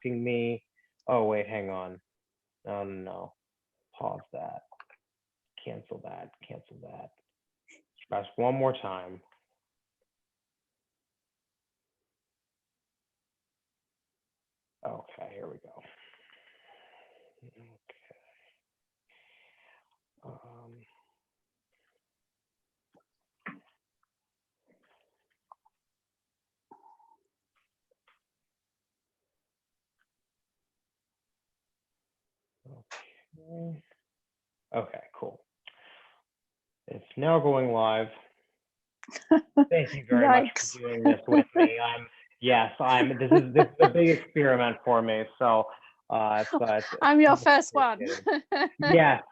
asking me, oh, wait, hang on. No, pause that, cancel that, cancel that. Press one more time. Okay, here we go. Okay. Okay. Okay, cool. It's now going live. Thank you very much for doing this with me. This is a big experiment for me. So I'm your first one. Yes.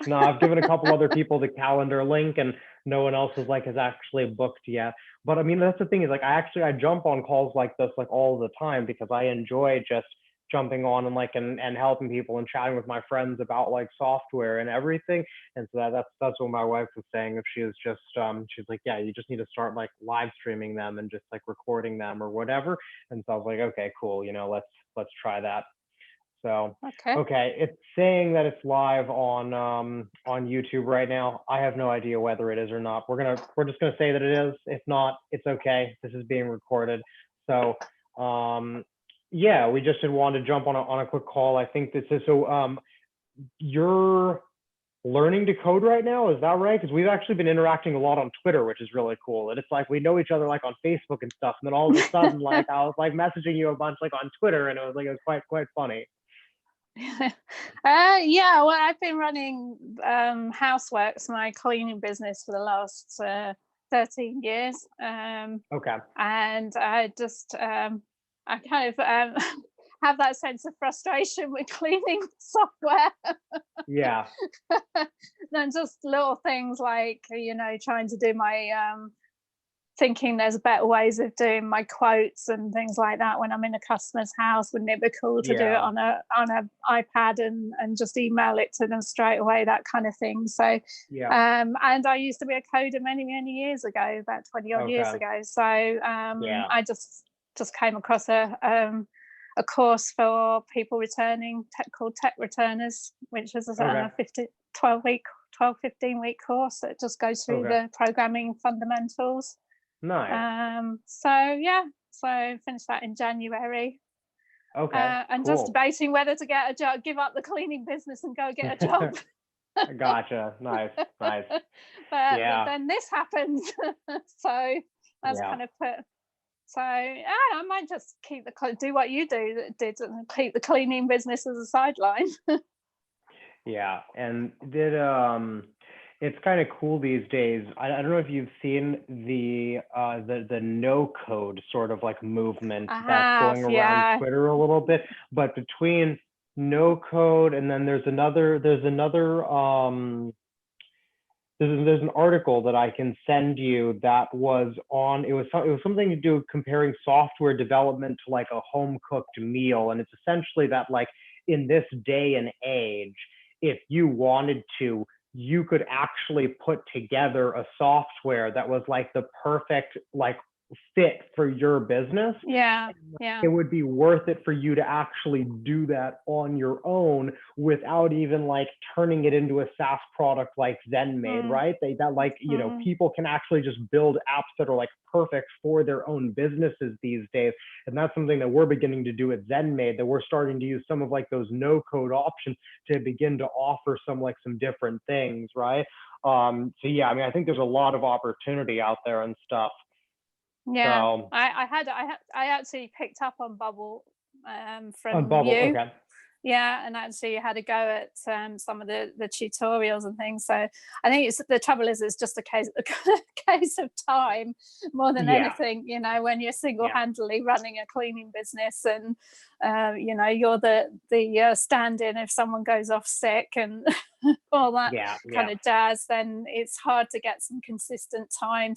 No, I've given a couple other people the calendar link, and no one else has actually booked yet. But I mean, that's the thing is I jump on calls like this all the time because I enjoy just jumping on and helping people and chatting with my friends about software and everything. And so that's what my wife was saying. If she was just she's like, yeah, you just need to start live streaming them and just recording them or whatever. And so I was like, okay, cool, let's try that. So okay, it's saying that it's live on YouTube right now. I have no idea whether it is or not. We're just gonna say that it is. If not, it's okay. This is being recorded. So yeah, we just wanted to jump on a quick call. I think this is you're learning to code right now, is that right? Because we've actually been interacting a lot on Twitter, which is really cool. And it's we know each other on Facebook and stuff. And then all of a sudden, I was messaging you a bunch on Twitter, and it was quite funny. Yeah, well, I've been running Houseworks, my cleaning business, for the last 13 years. Okay. And I just I kind of have that sense of frustration with cleaning software. Yeah. Then just little things trying to do my thinking there's better ways of doing my quotes and things like that when I'm in a customer's house. Wouldn't it be cool to do it on a iPad and just email it to them straight away, that kind of thing. So and I used to be a coder many years ago, about 20 odd years ago. So I just came across a course for people returning called Tech Returners, which is a 15-week course that just goes through the programming fundamentals. Nice. So I finished that in January. Okay. And just debating whether to get a job, give up the cleaning business and go get a job. Gotcha. Nice. But then this happened. So that's kind of put. So I might just do what you did and keep the cleaning business as a sideline. Yeah, and it's kind of cool these days. I don't know if you've seen the no code sort of movement that's going around Twitter a little bit, but between no code and then there's an article that I can send you that was on, it was something to do comparing software development to a home cooked meal. And it's essentially that in this day and age, if you wanted to, you could actually put together a software that was the perfect fit for your business. Yeah. It would be worth it for you to actually do that on your own without even turning it into a SaaS product like ZenMade, right? People can actually just build apps that are perfect for their own businesses these days. And that's something that we're beginning to do at ZenMade, that we're starting to use some of those no code options to begin to offer some different things, right? So yeah, I mean, I think there's a lot of opportunity out there and stuff. Yeah, so, I actually picked up on Bubble from Bubble, you. okay. Yeah, and actually had a go at some of the tutorials and things. So I think the trouble is it's just a case of time more than anything. When you're single-handedly running a cleaning business and you're the stand-in if someone goes off sick and all that kind of jazz, then it's hard to get some consistent time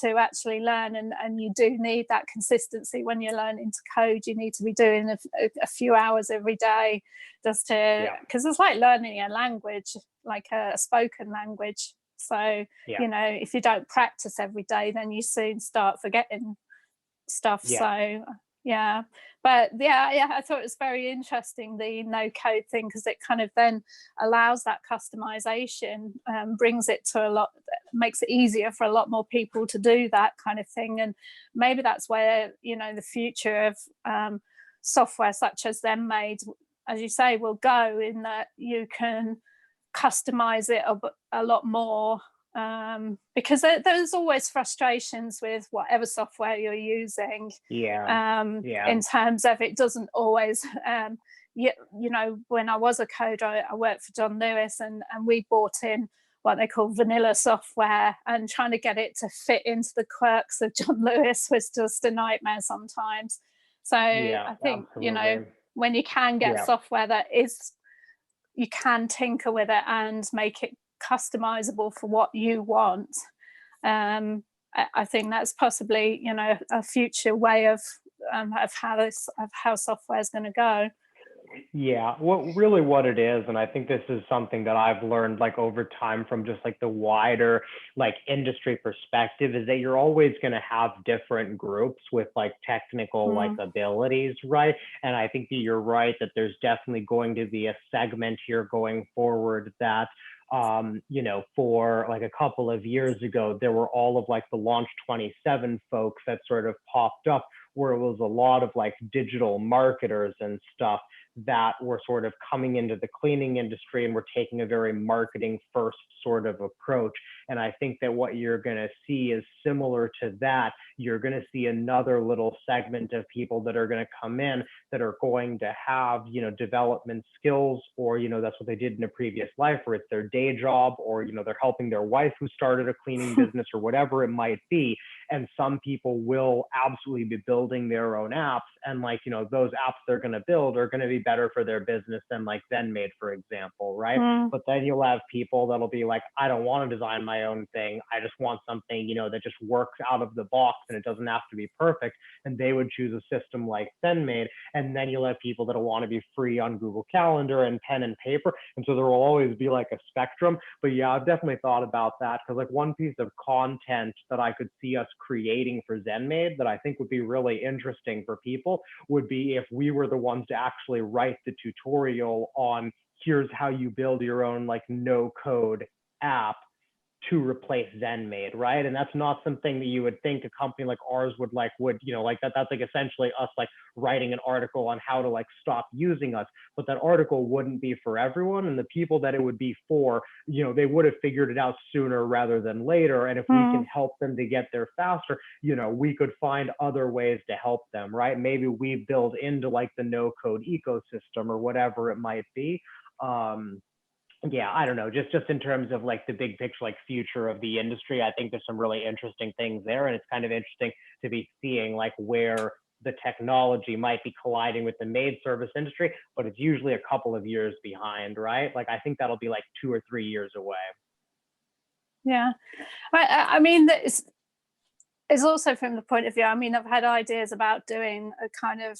to actually learn, and you do need that consistency when you're learning to code. You need to be doing a few hours every day just to, because it's like learning a language, like a spoken language. So if you don't practice every day, then you soon start forgetting stuff. So Yeah, but yeah, I thought it was very interesting, the no code thing, because it kind of then allows that customization, brings it to a lot, makes it easier for a lot more people to do that kind of thing. And maybe that's where, you know, the future of software such as Zenmade, as you say, will go, in that you can customize it a lot more, because there's always frustrations with whatever software you're using, Yeah. Yeah. in terms of it doesn't always, you know, when I was a coder, I worked for John Lewis, and we bought in what they call vanilla software, and trying to get it to fit into the quirks of John Lewis was just a nightmare sometimes. So Yeah, I think, you know, absolutely. when you can get Yeah. software that is, you can tinker with it and make it customizable for what you want. I think that's possibly, you know, a future way of how software is going to go. Yeah, what it is, and I think this is something that I've learned like over time from just like the wider like industry perspective, is that you're always going to have different groups with like technical like Mm, abilities, right? And I think that you're right that there's definitely going to be a segment here going forward that you know, for like a couple of years ago, there were all of like the Launch 27 folks that sort of popped up, where it was a lot of like digital marketers and stuff that were sort of coming into the cleaning industry and were taking a very marketing first sort of approach. And I think that what you're going to see is similar to that. You're going to see another little segment of people that are going to come in that are going to have, you know, development skills, or, you know, that's what they did in a previous life, or it's their day job, or, you know, they're helping their wife who started a cleaning business or whatever it might be. And some people will absolutely be building their own apps, and like, you know, those apps they're going to build are going to be better for their business than like Zenmade, for example, right? mm, But then you'll have people that'll be like, I don't want to design my own thing, I just want something, you know, that just works out of the box and it doesn't have to be perfect, and they would choose a system like Zenmade. And then you'll have people that'll want to be free on Google Calendar and pen and paper, and so there will always be like a spectrum. But yeah, I've definitely thought about that, because like one piece of content that I could see us creating for Zenmade that I think would be really interesting for people would be if we were the ones to actually write the tutorial on, here's how you build your own like no code app to replace Zenmade, right? And that's not something that you would think a company like ours would, you know, like that's like essentially us like writing an article on how to like stop using us. But that article wouldn't be for everyone, and the people that it would be for, you know, they would have figured it out sooner rather than later. And if we can mm, help them to get there faster, you know, we could find other ways to help them, right? Maybe we build into like the no code ecosystem or whatever it might be. Yeah, I don't know, just in terms of like the big picture, like future of the industry, I think there's some really interesting things there, and it's kind of interesting to be seeing like where the technology might be colliding with the maid service industry, but it's usually a couple of years behind, right? Like I think that'll be like 2 or 3 years away. yeah, I mean, it's also from the point of view. I mean, I've had ideas about doing a kind of,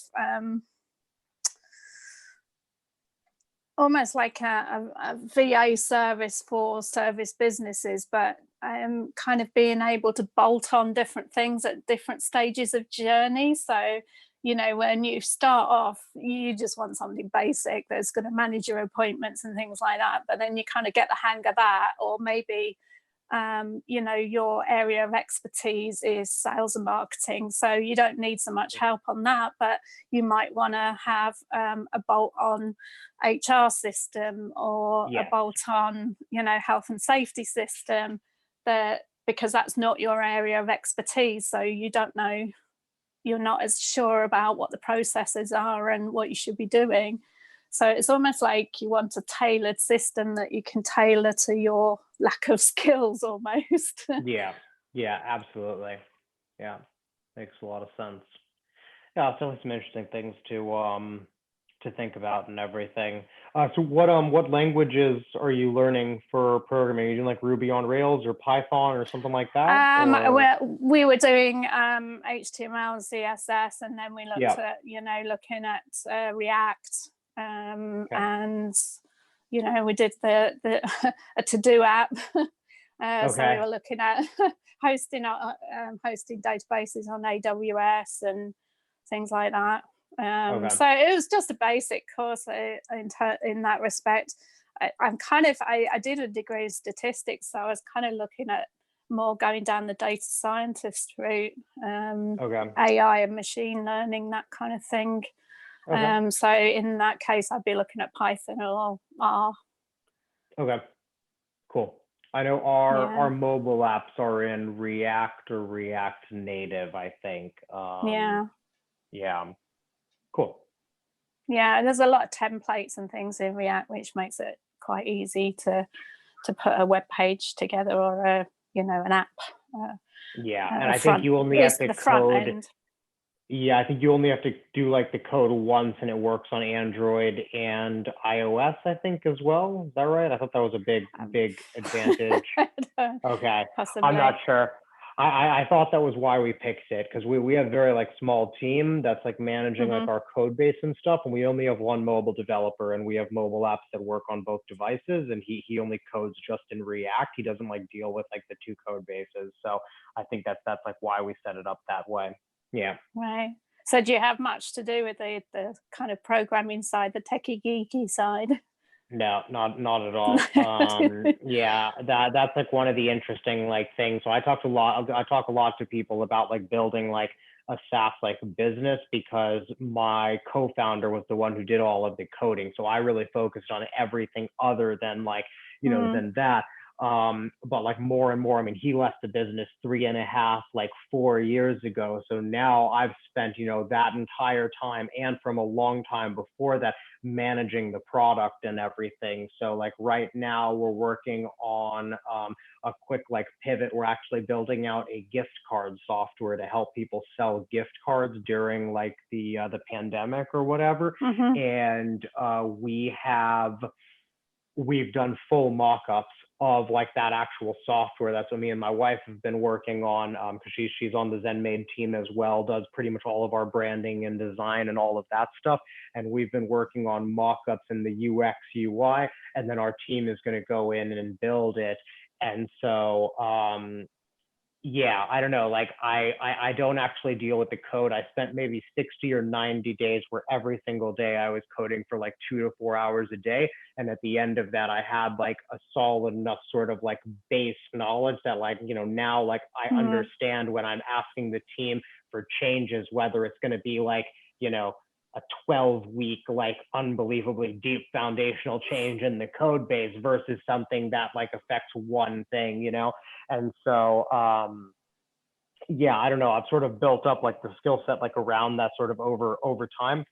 almost like a VA service for service businesses, but kind of being able to bolt on different things at different stages of journey. So, you know, when you start off, you just want something basic that's going to manage your appointments and things like that. But then you kind of get the hang of that, or maybe you know, your area of expertise is sales and marketing, so you don't need so much help on that, but you might want to have a bolt-on HR system, or a Yeah. bolt-on, you know, health and safety system, that, because that's not your area of expertise, so you don't know, you're not as sure about what the processes are and what you should be doing. So it's almost like you want a tailored system that you can tailor to your lack of skills almost. Yeah. Yeah, absolutely. Yeah, makes a lot of sense. Yeah, it's always some interesting things to think about and everything. So what languages are you learning for programming? Are you doing like Ruby on Rails or Python or something like that? Or We were doing HTML and CSS, and then we looked yeah, at, you know, looking at React, okay, and, you know, we did the a to do app. So we okay, were looking at hosting hosting databases on AWS, and things like that. Okay. So it was just a basic course in that respect. I did a degree in statistics, so I was kind of looking at more going down the data scientist route, Okay. AI and machine learning, that kind of thing. Okay. So in that case, I'd be looking at Python or R. Okay. Cool. I know our Yeah, mobile apps are in React or React Native, I think. yeah, Yeah. Cool. yeah. There's a lot of templates and things in React, which makes it quite easy to put a web page together or an app, Yeah. And a I think front, you at only have least to the front code. end. Yeah, I think you only have to do like the code once and it works on Android and iOS, I think, as well. Is that right? I thought that was a big, Um, big advantage. Okay. I'm not Possibly. sure. I thought that was why we picked it, because we have a very like small team that's like managing like Hmm. our code base and stuff, and we only have one mobile developer, and we have mobile apps that work on both devices, and he only codes just in React. He doesn't like deal with like the two code bases. So I think that's like why we set it up that way. Yeah. Right. So do you have much to do with the kind of programming side, the techie geeky side? No, not at all. Yeah, that's like one of the interesting like things. So I talk a lot to people about like building like a SaaS like business, because my co-founder was the one who did all of the coding. So I really focused on everything other than like, Mm, than that. But like more and more, I mean, he left the business 3.5, like 4 years ago. So now I've spent, that entire time, and from a long time before that, managing the product and everything. So like right now we're working on a quick like pivot. We're actually building out a gift card software to help people sell gift cards during like the pandemic or whatever. hmm. And we've done full mock-ups of like that actual software. That's what me and my wife have been working on, because she's on the ZenMade team as well, does pretty much all of our branding and design and all of that stuff. And we've been working on mock-ups in the UX UI, and then our team is going to go in and build it. And so yeah, I don't know. Like I don't actually deal with the code. I spent maybe 60 or 90 days where every single day I was coding for like 2 to 4 hours a day. And at the end of that, I had like a solid enough sort of like base knowledge that like, now like I Mm, understand when I'm asking the team for changes, whether it's going to be like, you know, a 12-week, like unbelievably deep foundational change in the code base versus something that like affects one thing. And so, yeah, I don't know. I've sort of built up like the skill set like around that sort of over time.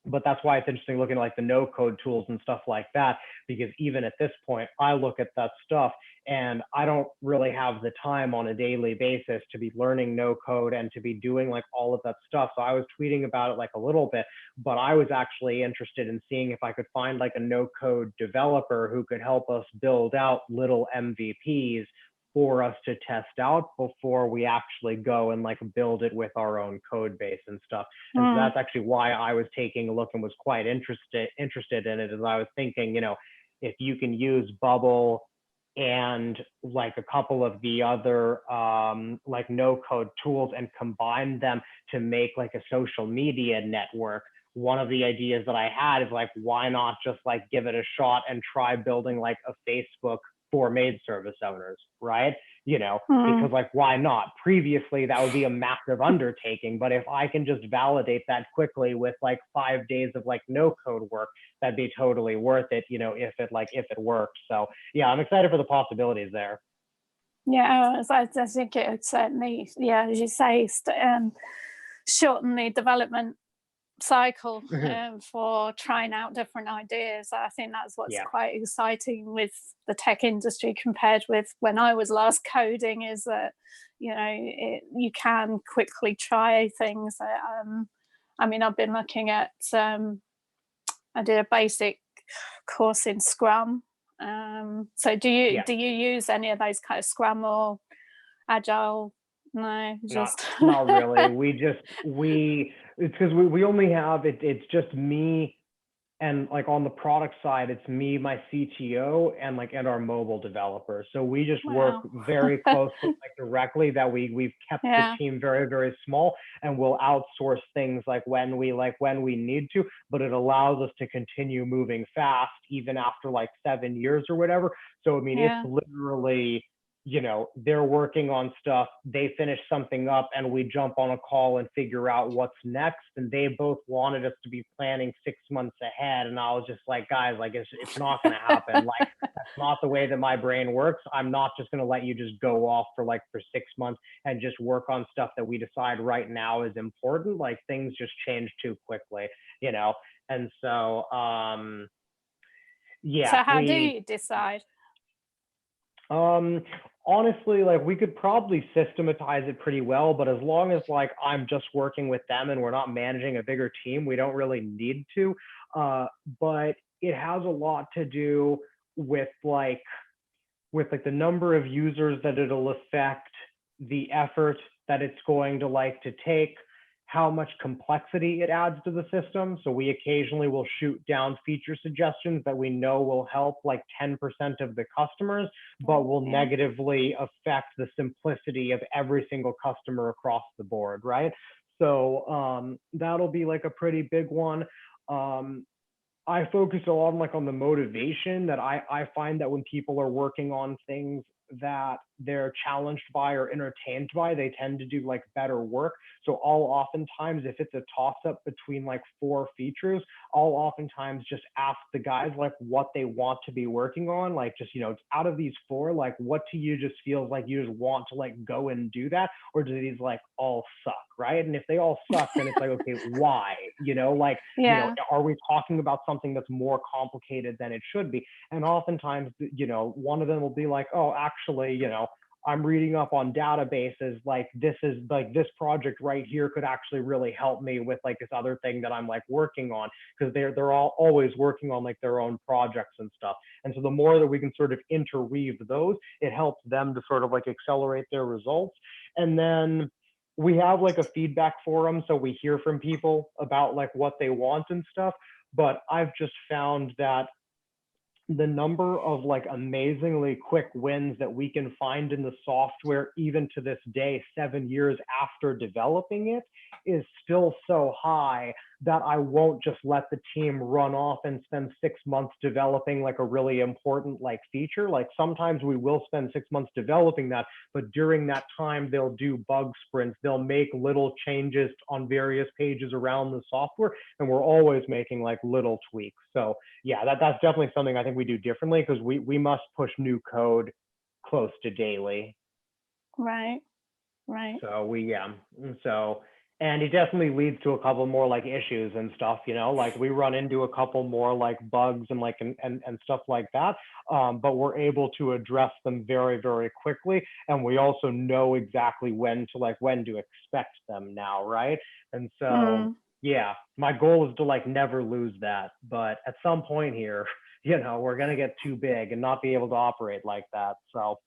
But that's why it's interesting looking at like the no code tools and stuff like that, because even at this point, I look at that stuff and I don't really have the time on a daily basis to be learning no code and to be doing like all of that stuff. So I was tweeting about it like a little bit, but I was actually interested in seeing if I could find like a no code developer who could help us build out little MVPs for us to test out before we actually go and like build it with our own code base and stuff. And so mm, that's actually why I was taking a look and was quite interested in it, as I was thinking, if you can use Bubble and like a couple of the other like no code tools and combine them to make like a social media network. One of the ideas that I had is like, why not just like give it a shot and try building like a Facebook for maid service owners, right? mm. Because like, why not? Previously, that would be a massive undertaking, but if I can just validate that quickly with like 5 days of like no code work, that'd be totally worth it, if it works. So yeah, I'm excited for the possibilities there. Yeah, I think it would certainly, yeah, as you say, shorten the development cycle for trying out different ideas. I think that's what's Yeah. quite exciting with the tech industry compared with when I was last coding, is that you can quickly try things. I mean, I've been looking at. I did a basic course in Scrum. So do you Yeah. do you use any of those kind of Scrum or Agile? No, Not just not really. It's because we only have it's just me And like on the product side, it's me, my CTO, and our mobile developer. So we just work Wow. very closely, like directly. That we've kept the Yeah. team very, very small, and we'll outsource things when we need to. But it allows us to continue moving fast even after like 7 years or whatever. So I mean, it's Yeah. literally, they're working on stuff, they finish something up, and we jump on a call and figure out what's next. And they both wanted us to be planning 6 months ahead. And I was just like, guys, like, it's not going to happen. Like, that's not the way that my brain works. I'm not just going to let you just go off for 6 months and just work on stuff that we decide right now is important. Like, things just change too quickly, you know? And so, So yeah, how do you decide? um, honestly, like we could probably systematize it pretty well, but as long as like I'm just working with them and we're not managing a bigger team, we don't really need to. Uh, but it has a lot to do with like the number of users that it'll affect, the effort that it's going to like to take, how much complexity it adds to the system. So we occasionally will shoot down feature suggestions that we know will help like 10% of the customers, but will Yeah. negatively affect the simplicity of every single customer across the board, right? So that'll be like a pretty big one. Um, I focus a lot on like on the motivation that I find that when people are working on things that they're challenged by or entertained by, they tend to do like better work. So I'll oftentimes, if it's a toss up between like 4 features, I'll oftentimes just ask the guys like what they want to be working on. Like just, out of these 4, like what to you just feels like you just want to like go and do that? Or do these like all suck, right? And if they all suck, then it's like, okay, why? Like, Yeah. are we talking about something that's more complicated than it should be? And oftentimes, one of them will be like, oh, actually, I'm reading up on databases. Like this project right here could actually really help me with like this other thing that I'm like working on, because they're all always working on like their own projects and stuff. And so the more that we can sort of interweave those, it helps them to sort of like accelerate their results. And then we have like a feedback forum, so we hear from people about like what they want and stuff. But I've just found that the number of like amazingly quick wins that we can find in the software, even to this day, 7 years after developing it, is still so high that I won't just let the team run off and spend 6 months developing like a really important like feature. Like sometimes we will spend 6 months developing that, but during that time they'll do bug sprints, they'll make little changes on various pages around the software, and we're always making like little tweaks. So yeah, that's definitely something I think we do differently, because we must push new code close to daily. Right. Right. So and it definitely leads to a couple more like issues and stuff, like we run into a couple more like bugs and like and stuff like that. But we're able to address them very, very quickly. And we also know exactly when to expect them now, right? And so yeah, my goal is to like never lose that. But at some point here, we're gonna get too big and not be able to operate like that. So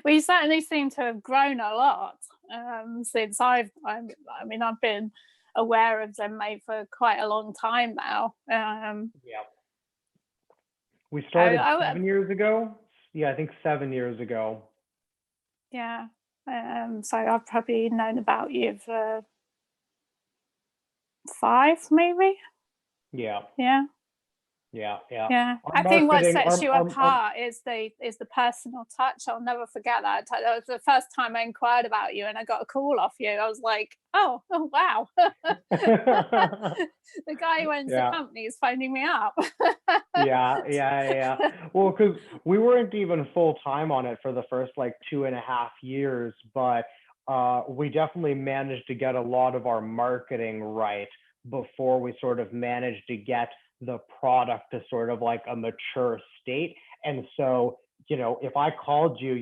Well, you certainly seem to have grown a lot since I mean, I've been aware of ZenMate for quite a long time now. yeah. We I, started I, 7 years ago. Yeah, I think 7 years ago. yeah. So I've probably known about you for 5, maybe. Yeah, Yeah. yeah, yeah. Yeah, Our I think what marketing, sets you apart is the personal touch. I'll never forget that. That was the first time I inquired about you, and I got a call off you. I was like, oh wow, the guy who owns the yeah, company is phoning me up. yeah, yeah, yeah. Well, because we weren't even full time on it for the first like 2.5 years, but we definitely managed to get a lot of our marketing right before we sort of managed to get the product to sort of like a mature state. And so, if I called you,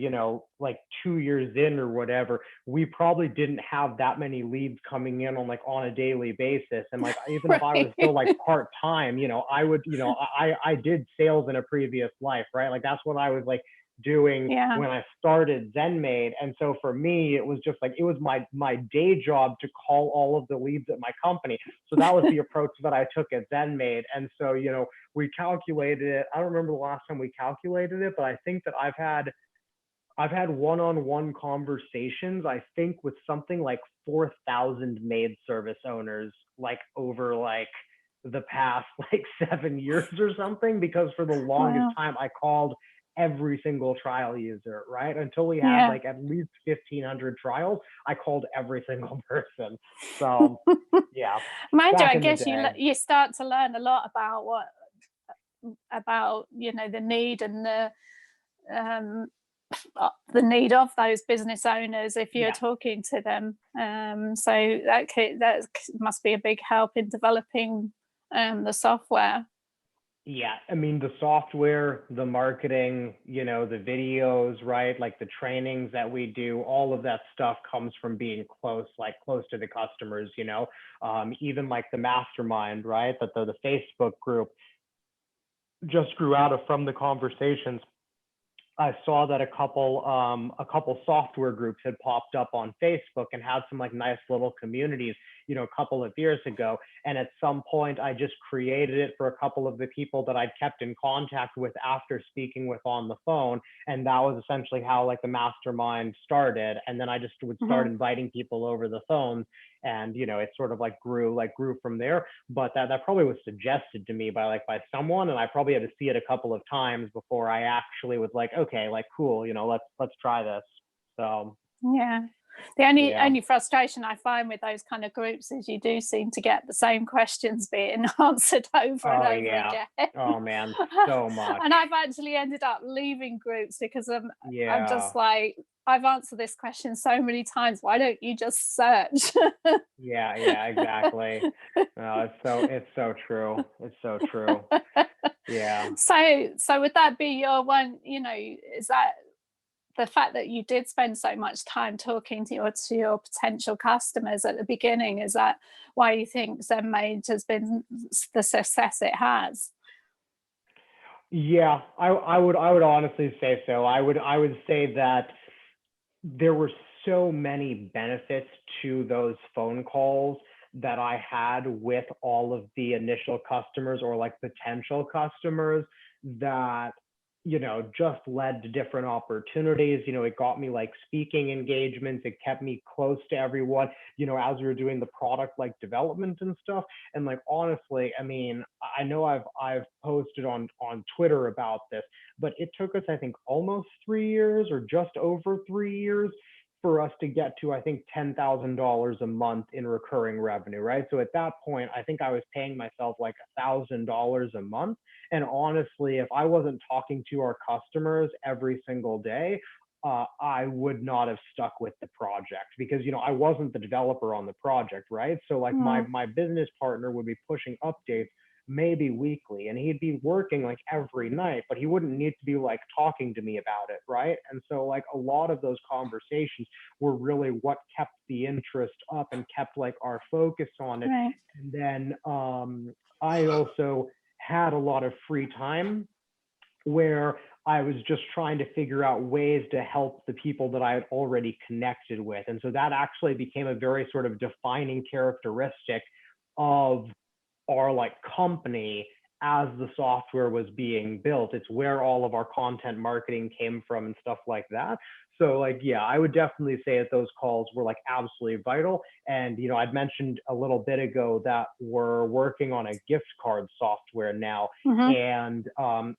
like 2 years in or whatever, we probably didn't have that many leads coming in on a daily basis. And like, even if I was Right. still like part-time, I would, I did sales in a previous life, right? Like that's what I was like doing Yeah. when I started ZenMaid. And so for me, it was just like, it was my day job to call all of the leads at my company. So that was the approach that I took at ZenMaid. And so, we calculated it. I don't remember the last time we calculated it, but I think that I've had one-on-one conversations, I think, with something like 4,000 maid service owners, like over like the past like 7 years or something, because for the longest Wow. time I called every single trial user, right? Until we had Yeah. like at least 1,500 trials, I called every single person. So yeah, Mind you, back I in the guess day. you start to learn a lot about the need and um, the need of those business owners if you're Yeah. talking to them. So that must be a big help in developing the software. Yeah, I mean, the software, the marketing, the videos, right? Like the trainings that we do, all of that stuff comes from being close to the customers. Even like the mastermind, right? That the Facebook group just grew out of from the conversations. I saw that a couple software groups had popped up on Facebook and had some like nice little communities, a couple of years ago. And at some point, I just created it for a couple of the people that I'd kept in contact with after speaking with on the phone. And that was essentially how like the mastermind started. And then I just would start Mhm. inviting people over the phone, and it sort of like grew from there. But that probably was suggested to me by someone, and I probably had to see it a couple of times before I actually was like, okay, like cool, let's try this. So Yeah. The only yeah. only frustration I find with those kind of groups is you do seem to get the same questions being answered over and Oh over yeah. again. Oh man, so much. And I've actually ended up leaving groups because I'm Yeah. just like, I've answered this question so many times. Why don't you just search? Yeah, exactly. It's so true. It's so true. Yeah. So would that be your one, is that the fact that you did spend so much time talking to your potential customers at the beginning, is that why you think ZenMaid has been the success it has? Yeah, I would honestly say so. I would say that there were so many benefits to those phone calls that I had with all of the initial customers or like potential customers that, just led to different opportunities. It got me like speaking engagements. It kept me close to everyone, as we were doing the product like development and stuff. And like, honestly, I mean, I know I've posted on Twitter about this, but it took us, I think, almost 3 years or just over 3 years for us to get to, I think, $10,000 a month in recurring revenue, right? So at that point, I think I was paying myself like $1,000 a month. And honestly, if I wasn't talking to our customers every single day, I would not have stuck with the project because I wasn't the developer on the project, right? So like my Mm, my business partner would be pushing updates maybe weekly, and he'd be working like every night, but he wouldn't need to be like talking to me about it, right? And so like a lot of those conversations were really what kept the interest up and kept like our focus on it. right. And then I also had a lot of free time where I was just trying to figure out ways to help the people that I had already connected with. And so that actually became a very sort of defining characteristic of our like company as the software was being built. It's where all of our content marketing came from and stuff like that. So like, yeah, I would definitely say that those calls were like absolutely vital. And I'd mentioned a little bit ago that we're working on a gift card software now. Hmm. And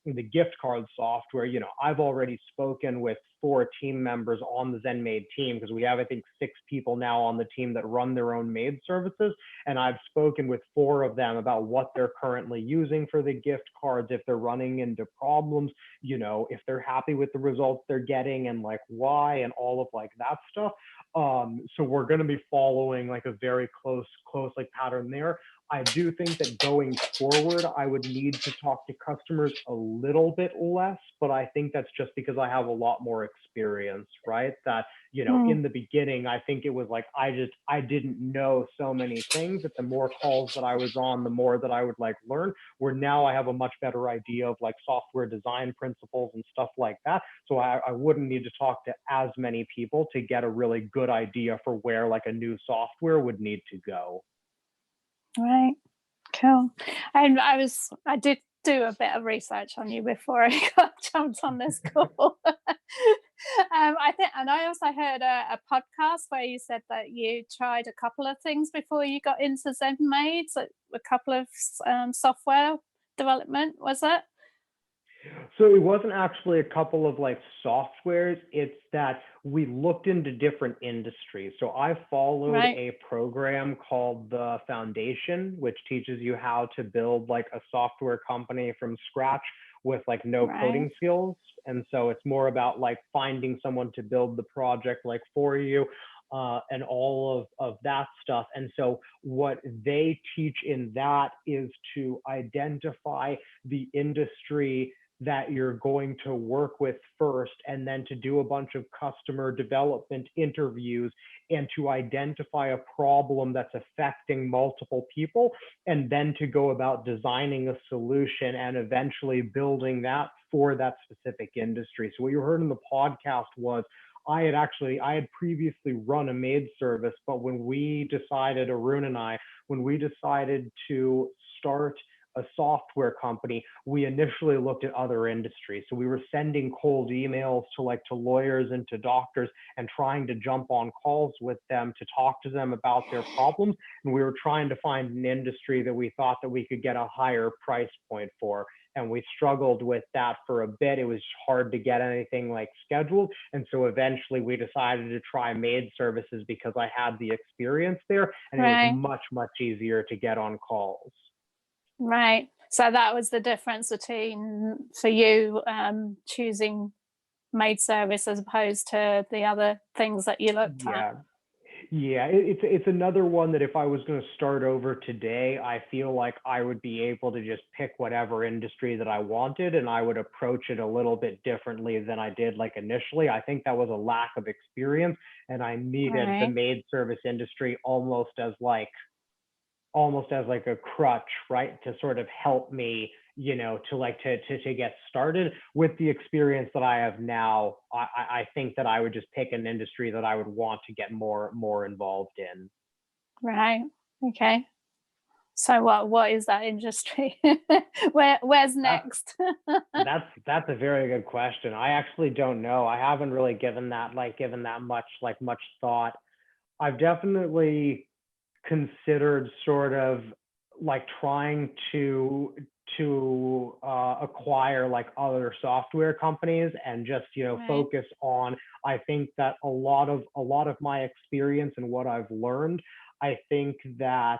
the gift card software, I've already spoken with 4 team members on the ZenMaid team, because we have, I think, 6 people now on the team that run their own maid services. And I've spoken with 4 of them about what they're currently using for the gift cards, if they're running into problems, if they're happy with the results they're getting and like why and all of like that stuff. So we're going to be following like a very close like pattern there. I do think that going forward, I would need to talk to customers a little bit less, but I think that's just because I have a lot more experience, right? That, Mm, in the beginning, I think it was like I didn't know so many things that the more calls that I was on, the more that I would like learn, where now I have a much better idea of like software design principles and stuff like that. So I wouldn't need to talk to as many people to get a really good idea for where like a new software would need to go. right. Cool. And I did do a bit of research on you before I got jumped on this call. I think, and I also heard a podcast where you said that you tried a couple of things before you got into ZenMaid, so a couple of software development, was it? So it wasn't actually a couple of like softwares, it's that we looked into different industries. So I followed Right, a program called the Foundation, which teaches you how to build like a software company from scratch with like no right, coding skills. And so it's more about like finding someone to build the project like for you, and all of that stuff. And so what they teach in that is to identify the industry that you're going to work with first, and then to do a bunch of customer development interviews and to identify a problem that's affecting multiple people, and then to go about designing a solution and eventually building that for that specific industry. So what you heard in the podcast was I had previously run a maid service, but when we decided, Arun and I, when we decided to start a software company, we initially looked at other industries. So we were sending cold emails to lawyers and to doctors and trying to jump on calls with them to talk to them about their problems. And we were trying to find an industry that we thought that we could get a higher price point for. And we struggled with that for a bit. It was hard to get anything like scheduled. And so eventually we decided to try maid services because I had the experience there and it was right, much, much easier to get on calls. right. So that was the difference between for you choosing maid service as opposed to the other things that you looked at. Yeah. Yeah, it's another one that if I was going to start over today, I feel like I would be able to just pick whatever industry that I wanted and I would approach it a little bit differently than I did like initially. I think that was a lack of experience and I needed the Right, maid service industry almost as like a crutch, right? To sort of help me, to get started. With the experience that I have now, I think that I would just pick an industry that I would want to get more involved in. right. Okay. So what is that industry? Where's That's next? that's a very good question. I actually don't know. I haven't really given that much thought. I've definitely considered sort of like trying to acquire like other software companies and just Right. focus on. I think that a lot of my experience and what I've learned, I think that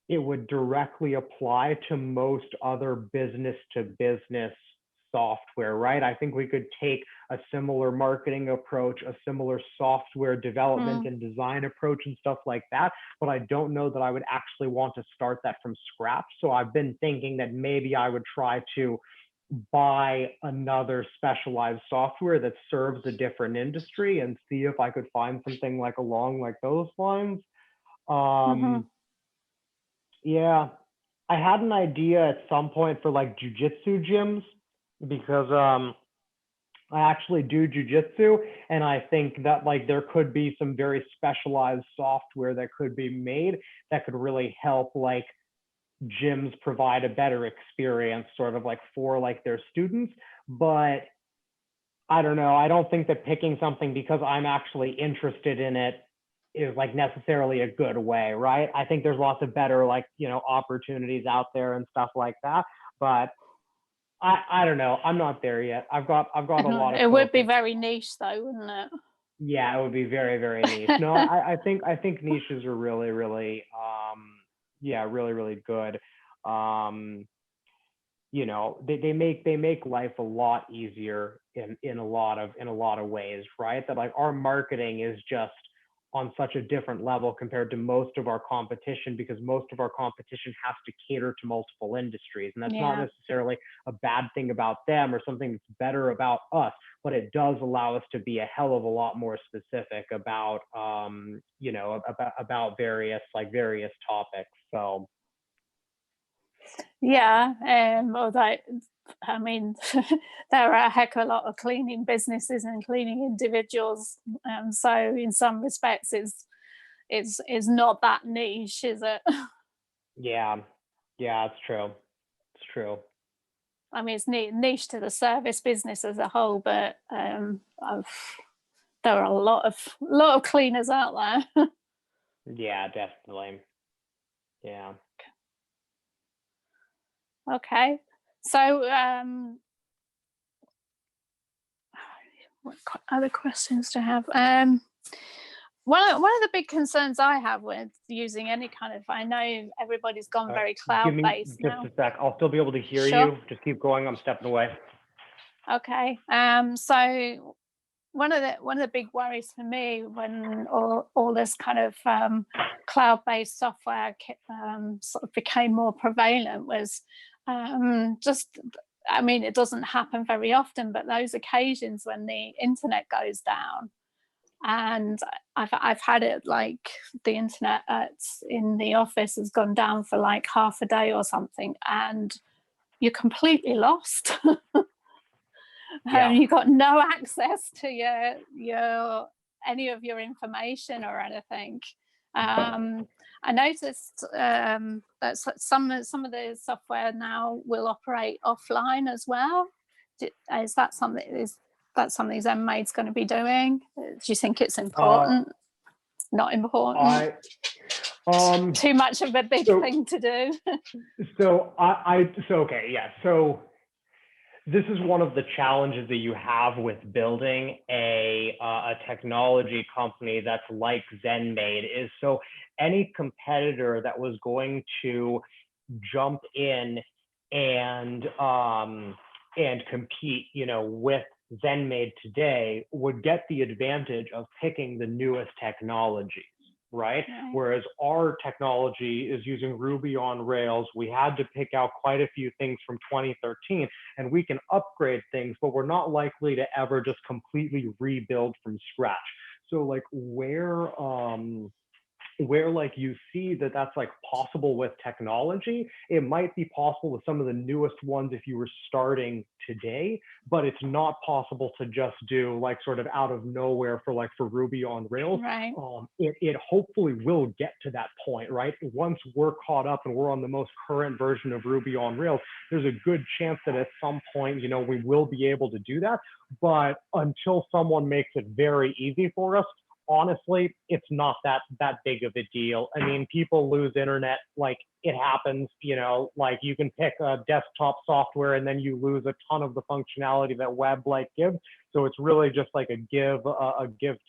it would directly apply to most other business to business software, right? I think we could take a similar marketing approach, a similar software development Mm, and design approach and stuff like that. But I don't know that I would actually want to start that from scratch. So I've been thinking that maybe I would try to buy another specialized software that serves a different industry and see if I could find something like along like those lines. mhm. Um, yeah, I had an idea at some point for like jujitsu gyms because I actually do jujitsu, and I think that like there could be some very specialized software that could be made that could really help like gyms provide a better experience, sort of like for like their students. But I don't know. I don't think that picking something because I'm actually interested in it is like necessarily a good way, right? I think there's lots of better like, opportunities out there and stuff like that. But I don't know. I'm not there yet. I've got a lot of It would be focus. very niche though, wouldn't it? Yeah, it would be very, very niche. No, I think niches are really, really yeah, really, really good. Um, they make life a lot easier in a lot of ways, right? That like our marketing is just on such a different level compared to most of our competition, because most of our competition has to cater to multiple industries. And that's not necessarily a bad thing about them or something that's better about us, but it does allow us to be a hell of a lot more specific about, you know, about various topics. So. Yeah, although I mean, there are a heck of a lot of cleaning businesses and cleaning individuals, so in some respects, it's not that niche, is it? Yeah, it's true. It's true. I mean, it's niche to the service business as a whole, but there are a lot of cleaners out there. Yeah, definitely. Yeah. Okay, so what other questions to have? One of the big concerns I have with using any kind of, I know everybody's gone very Give me cloud-based just now. a sec. I'll still be able to hear Sure. you. Just keep going. I'm stepping away. Okay. So one of the big worries for me when all this kind of cloud-based software sort of became more prevalent was just, I mean, it doesn't happen very often, but those occasions when the internet goes down, and I've had it like the internet in the office has gone down for like half a day or something, and you're completely lost. You got no access to your any of your information or anything. I noticed that some of the software now will operate offline as well. Is that something Zenmade's going to be doing? Do you think it's important? Not important? Too much of a big thing to do? So okay, yeah. So this is one of the challenges that you have with building a technology company that's like Zenmade, is so any competitor that was going to jump in and compete, you know, with Zenmade today would get the advantage of picking the newest technologies, right? Whereas our technology is using Ruby on Rails. We had to pick out quite a few things from 2013, and we can upgrade things, but we're not likely to ever just completely rebuild from scratch. So like where like you see that that's like possible with technology, it might be possible with some of the newest ones if you were starting today, but it's not possible to just do like sort of out of nowhere for Ruby on Rails. Right. It hopefully will get to that point, right? Once we're caught up and we're on the most current version of Ruby on Rails, there's a good chance that at some point, you know, we will be able to do that. But until someone makes it very easy for us, honestly, it's not that big of a deal. I mean, people lose internet, like it happens, you know, like you can pick a desktop software and then you lose a ton of the functionality that web like gives. So it's really just like a give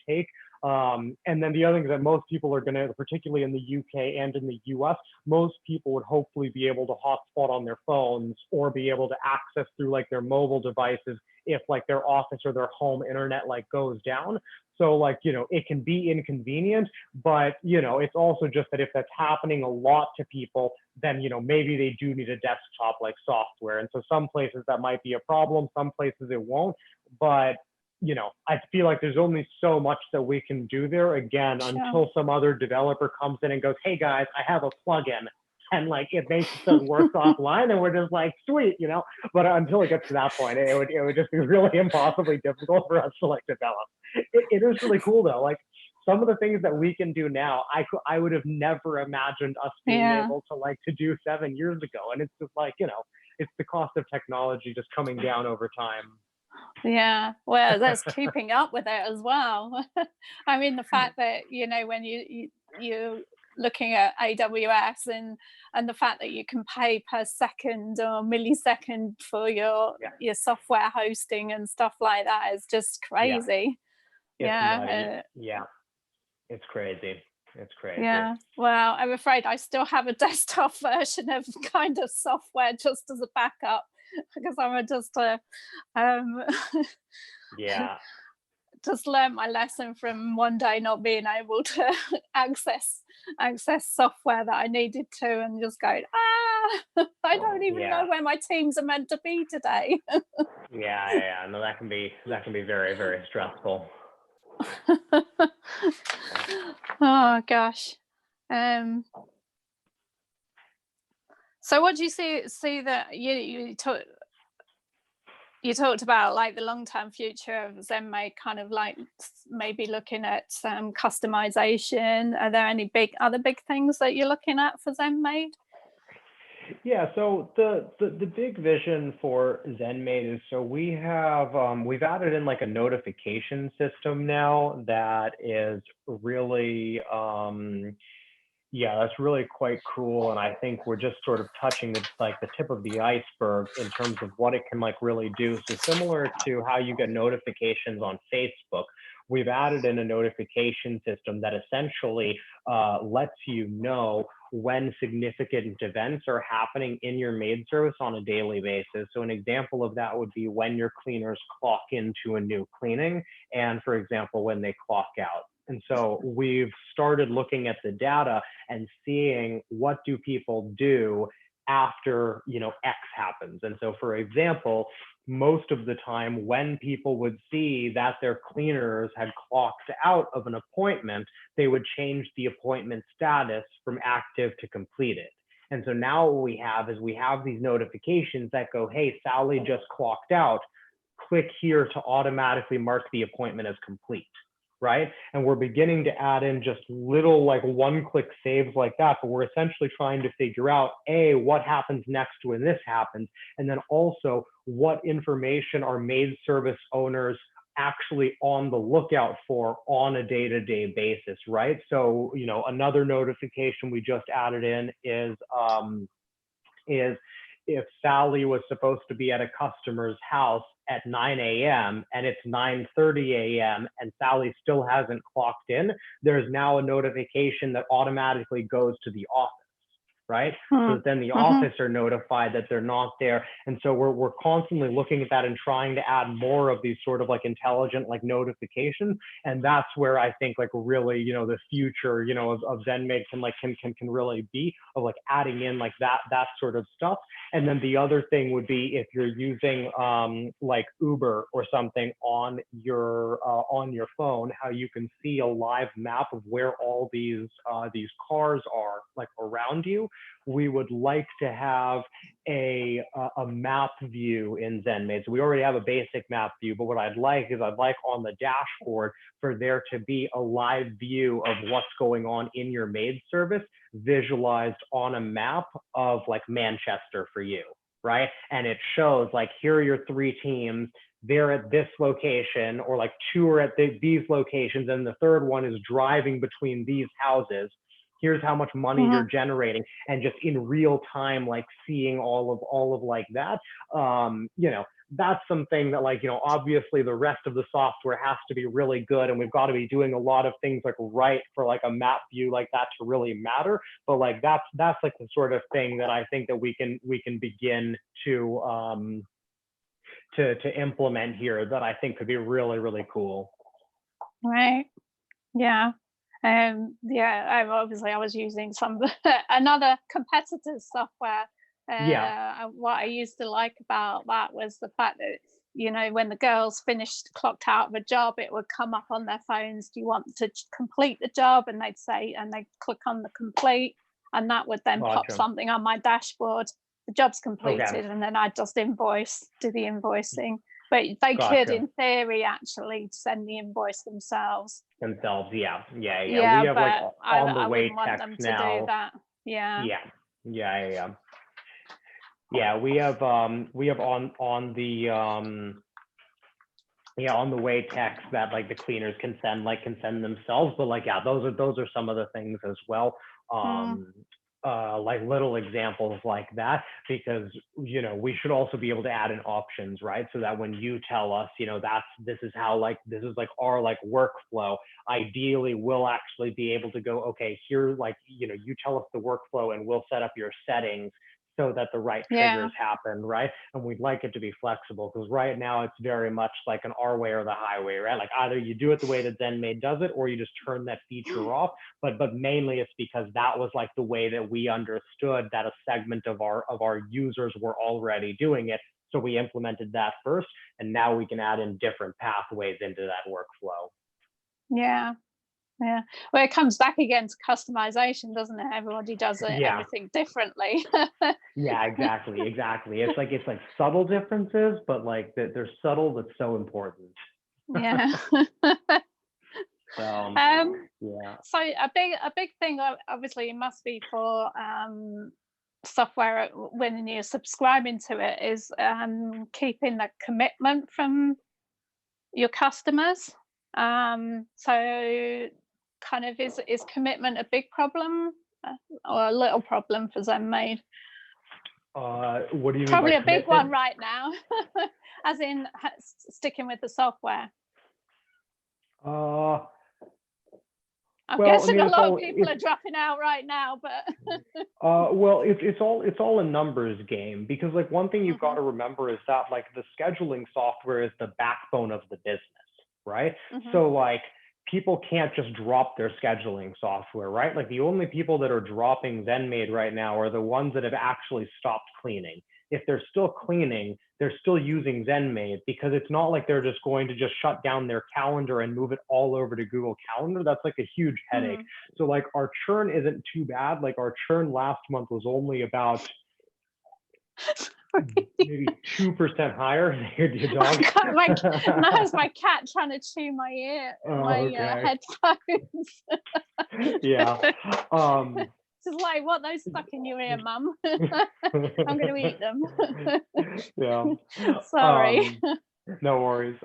take. And then the other thing is that most people are going to, particularly in the UK and in the US, most people would hopefully be able to hotspot on their phones or be able to access through like their mobile devices if like their office or their home internet like goes down. So like, you know, it can be inconvenient, but, you know, it's also just that if that's happening a lot to people, then, you know, maybe they do need a desktop like software. And so some places that might be a problem, some places it won't. But, you know, I feel like there's only so much that we can do there, again, until some other developer comes in and goes, hey guys, I have a plugin. And like it makes it work offline, and we're just like, sweet, you know. But until it gets to that point, it would just be really impossibly difficult for us to like develop. It is really cool though. Like some of the things that we can do now, I would have never imagined us being able to do 7 years ago. And it's just like, you know, it's the cost of technology just coming down over time. Yeah, well, that's keeping up with it as well. I mean, the fact that, you know, when you looking at AWS and the fact that you can pay per second or millisecond for your software hosting and stuff like that is just crazy. Yeah, it's crazy. It's crazy. Yeah, well, I'm afraid I still have a desktop version of kind of software just as a backup because I'm just Yeah. just learned my lesson from one day not being able to access software that I needed to, and just going, I don't even know where my teams are meant to be today. Yeah. No, that can be very, very stressful. Oh gosh. So what do you see that you talked about, like, the long-term future of ZenMaid, kind of like maybe looking at customization. Are there any other big things that you're looking at for ZenMaid? Yeah, so the big vision for ZenMaid is, so we've added in like a notification system now that is really that's really quite cool. And I think we're just sort of touching the tip of the iceberg in terms of what it can like really do. So similar to how you get notifications on Facebook, we've added in a notification system that essentially lets you know when significant events are happening in your maid service on a daily basis. So an example of that would be when your cleaners clock into a new cleaning, and for example, when they clock out. And so we've started looking at the data and seeing what do people do after, X happens. And so, for example, most of the time when people would see that their cleaners had clocked out of an appointment, they would change the appointment status from active to completed. And so now what we have these notifications that go, hey, Sally just clocked out. Click here to automatically mark the appointment as complete. Right? And we're beginning to add in just little like one-click saves like that, but we're essentially trying to figure out, A, what happens next when this happens, and then also what information are maid service owners actually on the lookout for on a day-to-day basis, right? So, another notification we just added in is if Sally was supposed to be at a customer's house at 9 a.m. and it's 9:30 a.m. and Sally still hasn't clocked in, there's now a notification that automatically goes to the office, right? So that then the office are notified that they're not there. And so we're constantly looking at that and trying to add more of these sort of like intelligent like notifications. And that's where I think like really, the future, of ZenMaid can really be, of like adding in like that sort of stuff. And then the other thing would be if you're using like Uber or something on your phone, how you can see a live map of where all these cars are like around you. We would like to have a map view in ZenMaid. So we already have a basic map view, but what I'd like on the dashboard for there to be a live view of what's going on in your maid service, visualized on a map of like Manchester for you, right? And it shows like, here are your 3 teams, they're at this location, or like 2 are at these locations, and the 3rd one is driving between these houses. Here's how much money you're generating, and just in real time, like seeing all of like that. That's something that like, obviously the rest of the software has to be really good, and we've got to be doing a lot of things like right for like a map view like that to really matter. But like that's like the sort of thing that I think that we can begin to implement here, that I think could be really, really cool. Right. Yeah. Obviously I was using some another competitor's software. What I used to like about that was the fact that, when the girls clocked out of a job, it would come up on their phones, do you want to complete the job? And they'd click on the complete, and that would then pop something on my dashboard, the job's completed, and then I'd just do the invoicing. But they could, in theory, actually send the invoice themselves. Yeah. We have but like on the way wouldn't want them to do that. Yeah. We have on the way text that like the cleaners can send themselves. But like, those are some of the things as well. Like little examples like that, because we should also be able to add in options, right? So that when you tell us, this is our like workflow, ideally we'll actually be able to go, okay, here, like, you tell us the workflow and we'll set up your settings so that the right triggers happen, right? And we'd like it to be flexible, because right now it's very much like an our way or the highway, right? Like either you do it the way that ZenMaid does it, or you just turn that feature off. But mainly it's because that was like the way that we understood that a segment of our users were already doing it. So we implemented that first, and now we can add in different pathways into that workflow. Yeah. Yeah. Well, it comes back again to customization, doesn't it? Everybody does everything differently. Yeah, exactly. It's like subtle differences, but like they're subtle but so important. Yeah. So So a big thing obviously must be for software when you're subscribing to it is keeping that commitment from your customers. So kind of is commitment a big problem or a little problem for ZenMaid? What do you Probably mean by a big one right now, as in sticking with the software. I'm guessing a lot of people are dropping out right now, but well, it's all a numbers game, because like one thing you've got to remember is that like the scheduling software is the backbone of the business, right? So like people can't just drop their scheduling software, right? Like the only people that are dropping ZenMaid right now are the ones that have actually stopped cleaning. If they're still cleaning, they're still using ZenMaid, because it's not like they're just going to just shut down their calendar and move it all over to Google Calendar. That's like a huge headache. So like our churn isn't too bad. Like our churn last month was only about maybe 2% higher. Your dog. That was my cat trying to chew my ear, headphones. Yeah. Just like, what, those stuck in your ear, Mum? I'm going to eat them. Yeah. Sorry. No worries.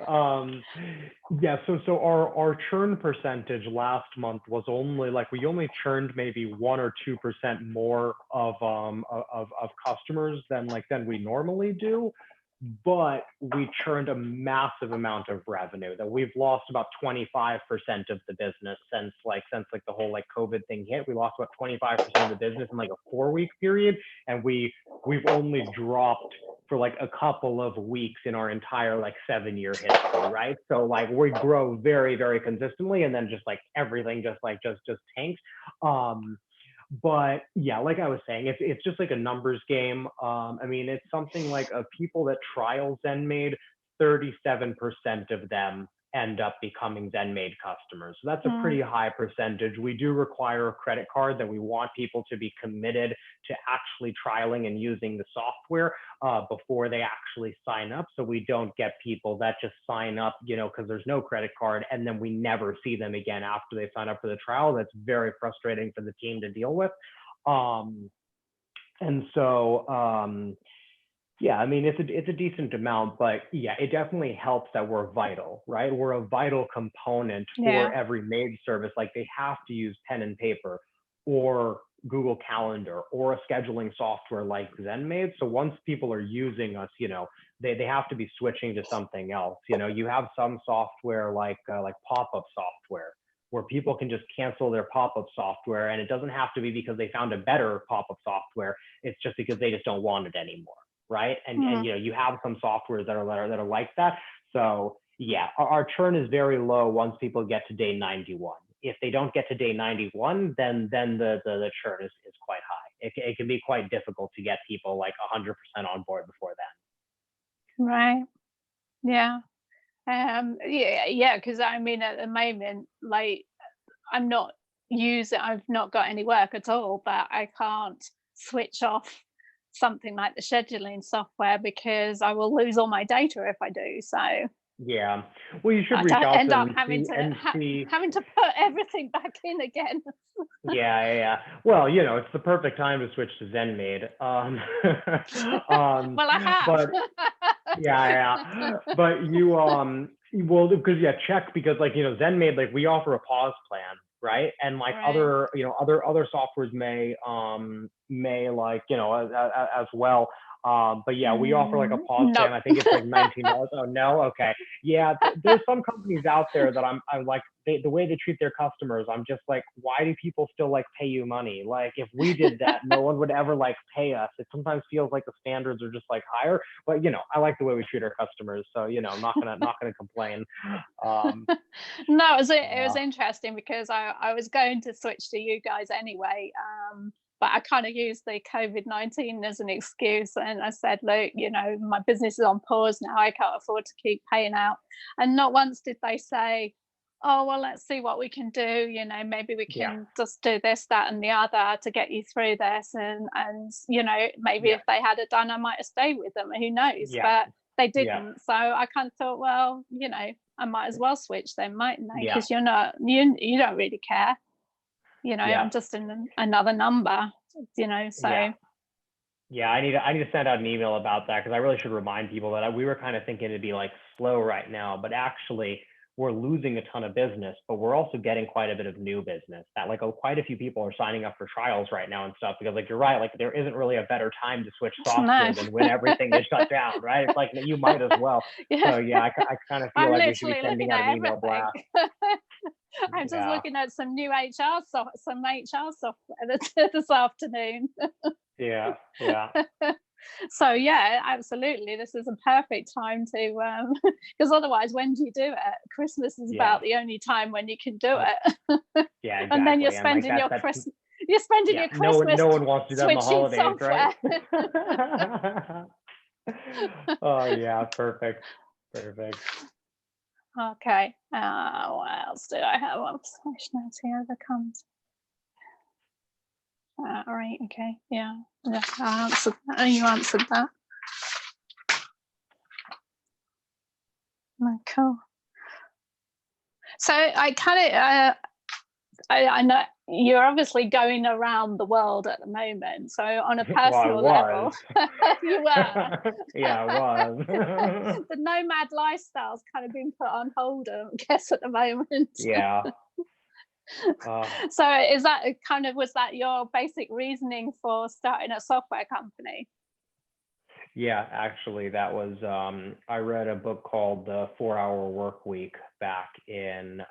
Yeah. So our churn percentage last month was only like, we only churned maybe 1 or 2% more of customers than we normally do. But we churned a massive amount of revenue. That we've lost about 25% of the business since the whole like COVID thing hit. We lost about 25% of the business in like a 4-week period, and we've only dropped for like a couple of weeks in our entire like 7-year history, right? So like we grow very, very consistently, and then just like everything just tanks. But yeah, like I was saying, it's just like a numbers game. I mean, it's something like of people that trial ZenMaid, 37% of them end up becoming ZenMaid customers. So that's a pretty high percentage. We do require a credit card, that we want people to be committed to actually trialing and using the software before they actually sign up. So we don't get people that just sign up, because there's no credit card, and then we never see them again after they sign up for the trial. That's very frustrating for the team to deal with. And so, yeah, I mean, it's a decent amount, but yeah, it definitely helps that we're vital, right? We're a vital component for every MAID service. Like they have to use pen and paper or Google Calendar or a scheduling software like ZenMaid. So once people are using us, they have to be switching to something else. You have some software like pop-up software, where people can just cancel their pop-up software, and it doesn't have to be because they found a better pop-up software. It's just because they just don't want it anymore. Right. And you have some softwares that are like that. So yeah, our churn is very low once people get to day 91. If they don't get to day 91, then the churn is quite high. It can be quite difficult to get people like 100% on board before then. Right. Yeah. Yeah. Because I mean, at the moment, like I've not got any work at all, but I can't switch off something like the scheduling software because I will lose all my data if I do. So yeah, well, you should reach out end to up them having to put everything back in again. Yeah. Well, it's the perfect time to switch to ZenMaid. Well, I have. But yeah. But you well, because check, because like ZenMaid, like we offer a pause plan, right? And like other other softwares may may like, as well. But yeah, we offer like a pause No. plan. I think it's like $19. Oh no, okay. Yeah, there's some companies out there that I'm like, the way they treat their customers, I'm just like, why do people still like pay you money? Like if we did that, no one would ever like pay us. It sometimes feels like the standards are just like higher, but I like the way we treat our customers. So I'm not gonna complain. No, it was interesting because I was going to switch to you guys anyway. But I kind of used the COVID-19 as an excuse. And I said, look, my business is on pause now. I can't afford to keep paying out. And not once did they say, oh, well, let's see what we can do. Maybe we can just do this, that, and the other to get you through this. And maybe if they had it done, I might have stayed with them. Who knows? But they didn't. So I kind of thought, well, I might as well switch then, mightn't I? Because you don't really care. I'm just in another number, so. I need to send out an email about that, because I really should remind people that we were kind of thinking it'd be like slow right now, but actually we're losing a ton of business, but we're also getting quite a bit of new business that like quite a few people are signing up for trials right now and stuff, because like you're right, like there isn't really a better time to switch software than when everything is shut down, right? It's like you might as well. So I kind of feel like we should be sending out an email blast. I'm just looking at some new HR software this afternoon. Yeah. So absolutely, this is a perfect time to because otherwise, when do you do it? Christmas is about the only time when you can do it. Yeah, exactly. And then you're spending your Christmas. You're spending your Christmas. No one wants to do that in the holidays, software. Right? Oh yeah, perfect. Okay. What else do I have? What functionality overcomes? Right. Okay. Yeah. I answered that. You answered that. Cool. So I kind of, I know you're obviously going around the world at the moment. So on a personal level, you were. Yeah, I was. The nomad lifestyle's kind of been put on hold, I guess, at the moment. Yeah. So is that was that your basic reasoning for starting a software company? Yeah, actually, that was I read a book called The 4-Hour Work Week back in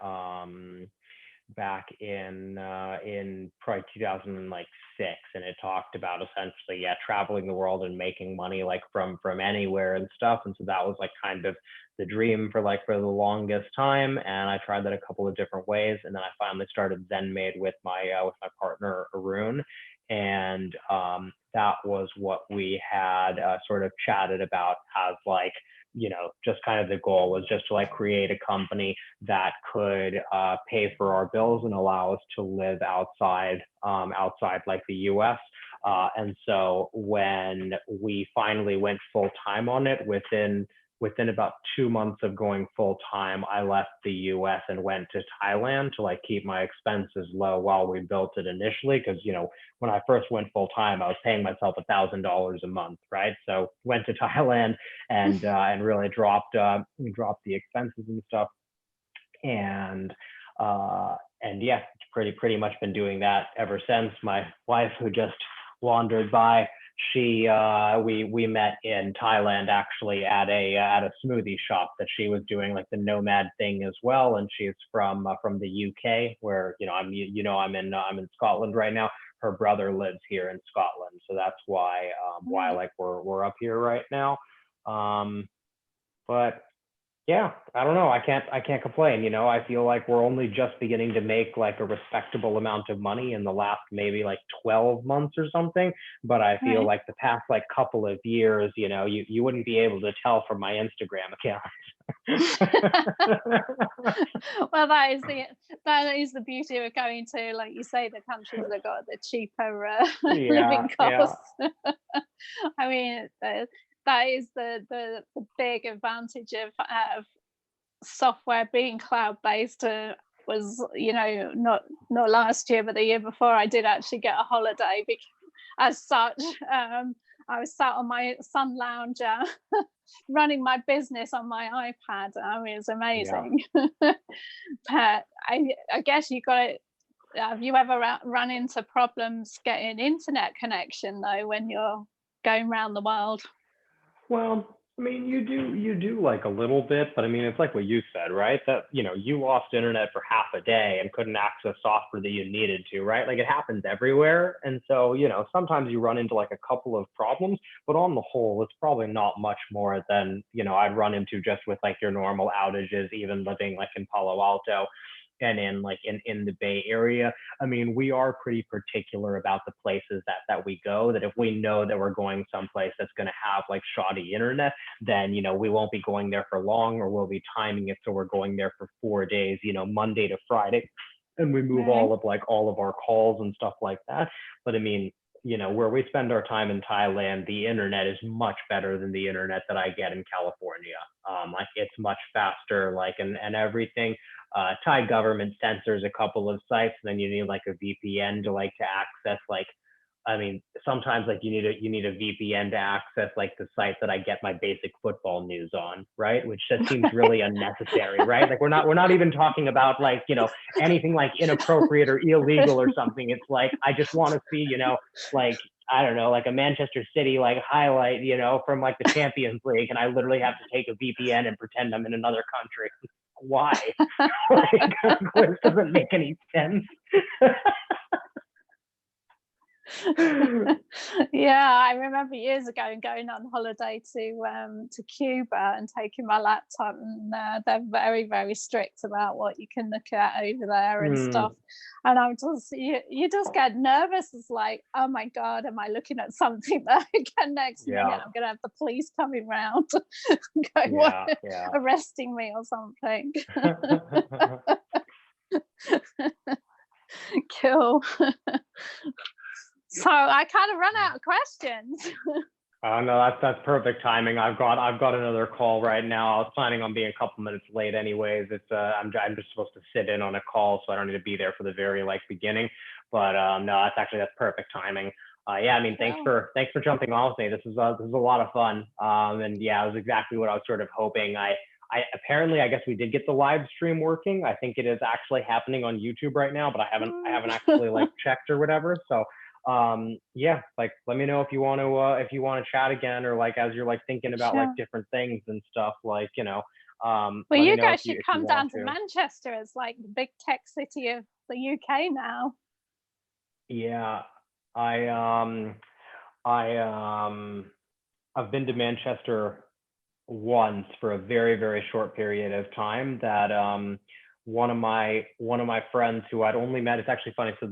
probably 2006, and it talked about essentially traveling the world and making money like from anywhere and stuff. And so that was like kind of the dream for the longest time, and I tried that a couple of different ways, and then I finally started ZenMade with my partner Arun, and that was what we had sort of chatted about as just kind of the goal was just to create a company that could pay for our bills and allow us to live outside like the US. And so when we finally went full time on it, within about 2 months of going full time, I left the US and went to Thailand to keep my expenses low while we built it initially. Because when I first went full time, I was paying myself $1,000 a month, right? So went to Thailand and really dropped the expenses and stuff. And pretty much been doing that ever since. My wife, who just wandered by, we met in Thailand actually at a smoothie shop that she was doing the nomad thing as well, and she's from the UK, where I'm in Scotland right now. Her brother lives here in Scotland, so that's why we're up here right now. But yeah, I don't know. I can't complain. I feel like we're only just beginning to make a respectable amount of money in the last maybe 12 months or something. But I feel like the past couple of years, you wouldn't be able to tell from my Instagram account. Well, that is the beauty of going to, like you say, the countries that got the cheaper living costs. I mean, that is the big advantage of software being cloud-based. Was not last year, but the year before, I did actually get a holiday as such. I was sat on my sun lounger running my business on my iPad. I mean, it's amazing. But I guess you got it. Have you ever run into problems getting internet connection though when you're going around the world? Well, I mean, you do like a little bit, but I mean, it's like what you said, right? That, you lost internet for half a day and couldn't access software that you needed to, right? Like it happens everywhere. And so, sometimes you run into like a couple of problems, but on the whole, it's probably not much more than, I'd run into just with like your normal outages, even living like in Palo Alto and in like in the Bay Area. I mean, we are pretty particular about the places that we go, that if we know that we're going someplace that's going to have like shoddy internet, then, we won't be going there for long, or we'll be timing it so we're going there for 4 days, Monday to Friday. And we move Right. all of our calls and stuff like that. But I mean, where we spend our time in Thailand, the internet is much better than the internet that I get in California. Like it's much faster, like, and everything. Thai government censors a couple of sites, and then you need like a VPN to access, like, I mean, sometimes like you need a VPN to access like the site that I get my basic football news on, right? Which just seems really unnecessary, right? Like we're not even talking about like, anything like inappropriate or illegal or something. It's like I just want to see, like, I don't know, like a Manchester City like highlight, from like the Champions League, and I literally have to take a VPN and pretend I'm in another country. Why? Like, this doesn't make any sense. Yeah, I remember years ago going on holiday to Cuba and taking my laptop, and they're very, very strict about what you can look at over there and stuff. And I'm just you just get nervous. It's like, oh my god, am I looking at something that again next minute I'm gonna have the police coming round going, what, arresting me or something. Cool. So I kind of run out of questions. Oh no, that's perfect timing. I've got another call right now. I was planning on being a couple minutes late anyways. It's I'm just supposed to sit in on a call, so I don't need to be there for the very like beginning. But no, that's perfect timing. Yeah, I mean, thanks for jumping on with me. This is a lot of fun. And yeah, it was exactly what I was sort of hoping. I apparently, I guess we did get the live stream working. I think it is actually happening on YouTube right now, but I haven't actually like checked or whatever. So yeah, like let me know if you want to chat again, or like as you're like thinking about like different things and stuff, like, well, you guys should come down to Manchester. It's like the big tech city of the UK now. Yeah, I've been to Manchester once for a very, very short period of time. That one of my friends who I'd only met, it's actually funny, so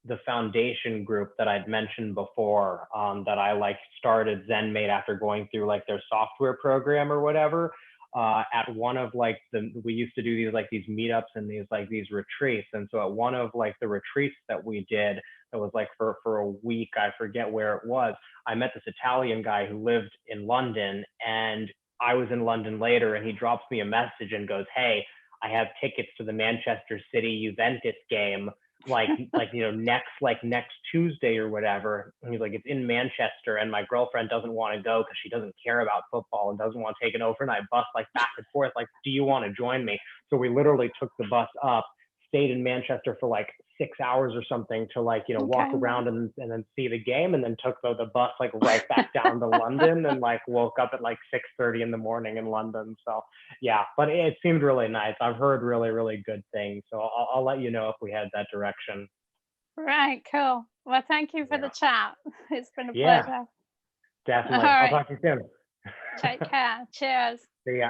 the foundation group that I'd mentioned before, that I like started ZenMate after going through like their software program or whatever. At one of like we used to do these meetups and these retreats. And so at one of like the retreats that we did, that was like for a week, I forget where it was, I met this Italian guy who lived in London, and I was in London later, and he drops me a message and goes, "Hey, I have tickets to the Manchester City Juventus game, like next Tuesday or whatever." And he's like, "It's in Manchester, and my girlfriend doesn't want to go because she doesn't care about football and doesn't want to take an overnight bus like back and forth. Like, do you want to join me?" So we literally took the bus up, stayed in Manchester for like 6 hours or something to like, walk around and then see the game, and then took the bus like right back down to London, and like woke up at like 6:30 in the morning in London. So yeah, but it seemed really nice. I've heard really, really good things. So I'll let you know if we head that direction. Right, cool. Well, thank you for the chat. It's been a Yeah, pleasure. definitely. All I'll right. talk to you soon. Take care. Cheers. See ya.